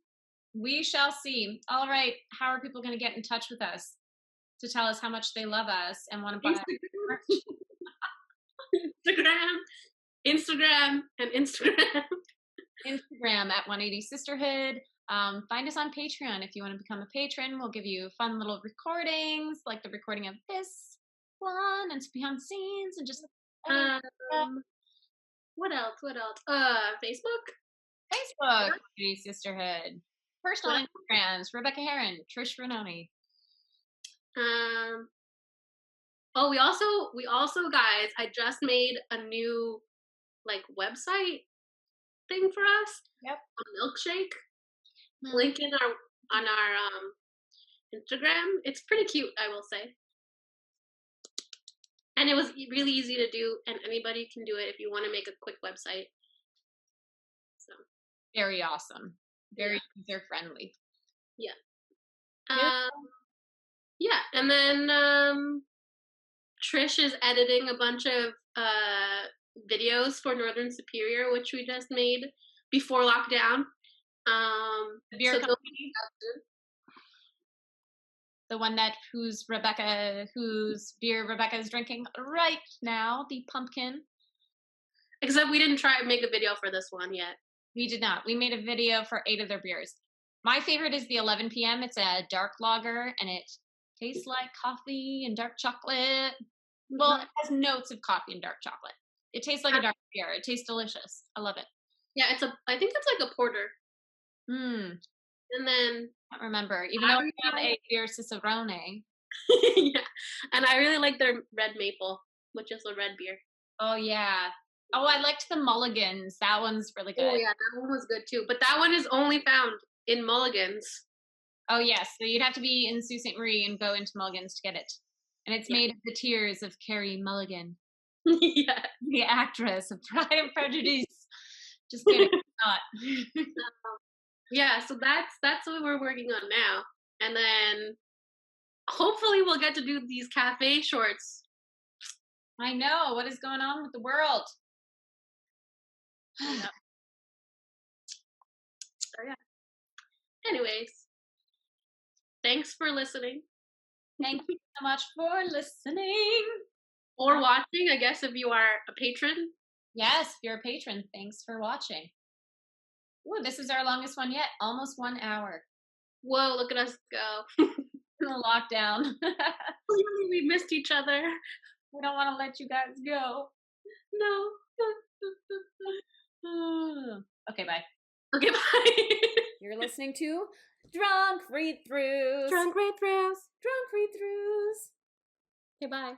We shall see. All right. How are people going to get in touch with us to tell us how much they love us and want to buy merch? Instagram, and Instagram. Instagram at 180 Sisterhood. Find us on Patreon if you want to become a patron. We'll give you fun little recordings, like the recording of this one, and behind the scenes, and just What else? Facebook. 180 Sisterhood. Personal Instagrams: Rebecca Heron, Trish Renoni. Oh, we also, guys, I just made a new like website thing for us. Yep. A milkshake. Link on our Instagram. It's pretty cute, I will say. And it was really easy to do, and anybody can do it if you want to make a quick website. So Very awesome. Very user friendly. Yeah. Yeah, and then Trish is editing a bunch of videos for Northern Superior, which we just made before lockdown. The beer company. The one whose beer Rebecca is drinking right now, the pumpkin. Except we didn't try and make a video for this one yet. We did not. We made a video for 8 of their beers. My favorite is the 11 p.m. It's a dark lager, and it tastes like coffee and dark chocolate. Well, it has notes of coffee and dark chocolate. It tastes like a dark beer. It tastes delicious. I love it. Yeah, I think it's like a porter. And then I can't remember. Even though we have a beer Cicerone. Yeah. And I really like their red maple, which is a red beer. Oh yeah. Oh, I liked the Mulligans. That one's really good. Oh yeah, that one was good too. But that one is only found in Mulligans. Oh yes, so you'd have to be in Sault Ste. Marie and go into Mulligans to get it. And it's made of the tears of Carrie Mulligan. Yeah. The actress of Pride and Prejudice. Just kidding. Not. Yeah, so that's what we're working on now. And then hopefully we'll get to do these cafe shorts. I know. What is going on with the world? Yeah. So yeah. Anyways, thanks for listening. Thank you so much for listening. Or watching, I guess, if you are a patron. Yes, if you're a patron, thanks for watching. Ooh, this is our longest one yet. Almost 1 hour. Whoa, look at us go. In the lockdown. We missed each other. We don't want to let you guys go. No. Okay, bye. Okay, bye. You're listening to Drunk Read-Thrus. Drunk Read-Thrus. Drunk Read-Thrus. Okay, bye.